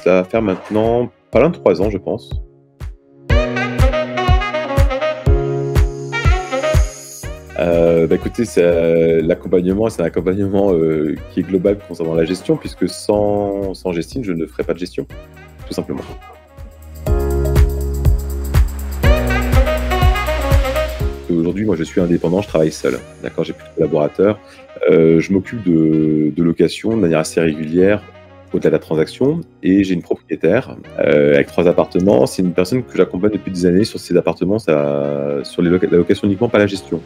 ça va faire maintenant pas loin de 3 ans, je pense. Écoutez, l'accompagnement, c'est un accompagnement, qui est global concernant la gestion puisque sans Gestine, je ne ferais pas de gestion, tout simplement. Aujourd'hui, moi, je suis indépendant, je travaille seul, d'accord? J'ai plus de collaborateurs. Je m'occupe de location de manière assez régulière, au-delà de la transaction et j'ai une propriétaire, avec 3 appartements. C'est une personne que j'accompagne depuis des années sur ces appartements, sur la location uniquement, pas la gestion.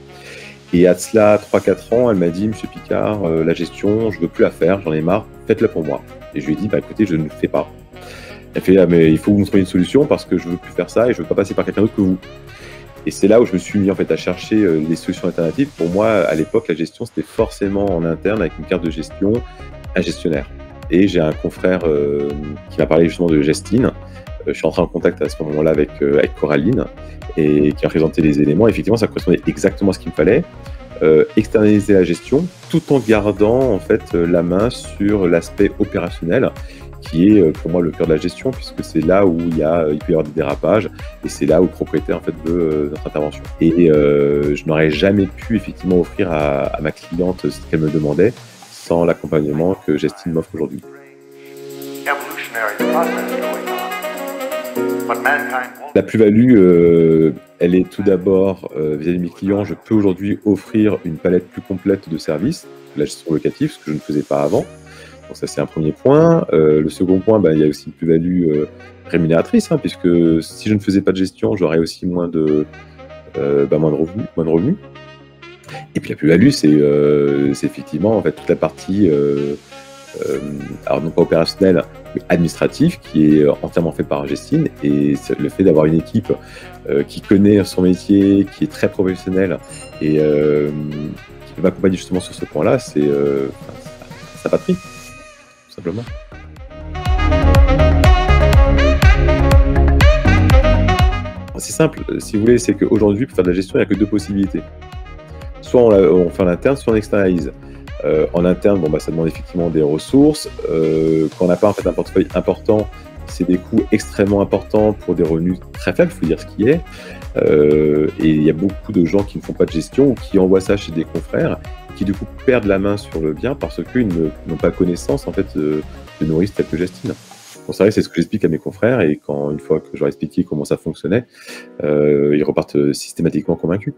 Et à cela 3-4 ans, elle m'a dit: «Monsieur Picard, la gestion, je veux plus la faire, j'en ai marre, faites-la pour moi». Et je lui ai dit: «Bah, écoutez, je ne le fais pas». Elle fait: «Ah mais il faut que vous me trouviez une solution parce que je veux plus faire ça et je veux pas passer par quelqu'un d'autre que vous». Et c'est là où je me suis mis en fait à chercher, les solutions alternatives. Pour moi, à l'époque, la gestion, c'était forcément en interne avec une carte de gestion, un gestionnaire. Et j'ai un confrère, qui m'a parlé justement de Gestine. Je suis entré en contact à ce moment-là avec Coraline et qui a présenté les éléments. Effectivement, ça correspondait exactement à ce qu'il me fallait. Externaliser la gestion tout en gardant en fait, la main sur l'aspect opérationnel qui est, pour moi le cœur de la gestion puisque c'est là où il peut y avoir des dérapages et c'est là où le propriétaire en fait veut, notre intervention. Et je n'aurais jamais pu effectivement offrir à ma cliente ce qu'elle me demandait sans l'accompagnement que Gestine m'offre aujourd'hui. La plus-value, elle est tout d'abord, vis-à-vis de mes clients, je peux aujourd'hui offrir une palette plus complète de services, la gestion locative, ce que je ne faisais pas avant. Donc ça, c'est un premier point. Le second point, il y a aussi une plus-value, rémunératrice, hein, puisque si je ne faisais pas de gestion, j'aurais aussi moins de revenus. Et puis la plus-value, c'est effectivement en fait toute la partie, alors non pas opérationnelle, mais administrative, qui est entièrement faite par Gestine. Et c'est le fait d'avoir une équipe qui connaît son métier, qui est très professionnelle et qui peut m'accompagner justement sur ce point-là, ça n'a pas de prix, tout simplement. C'est simple, si vous voulez, c'est qu'aujourd'hui, pour faire de la gestion, il n'y a que 2 possibilités. Soit on fait en interne, soit on externalise. En interne, ça demande effectivement des ressources. Quand on n'a pas en fait un portefeuille important, c'est des coûts extrêmement importants pour des revenus très faibles, il faut dire ce qui est. Et il y a beaucoup de gens qui ne font pas de gestion ou qui envoient ça chez des confrères, qui du coup perdent la main sur le bien parce qu'ils n'ont pas connaissance en fait de nourrices telles que Gestine. Bon, c'est vrai que c'est ce que j'explique à mes confrères et une fois que je leur ai expliqué comment ça fonctionnait, ils repartent systématiquement convaincus.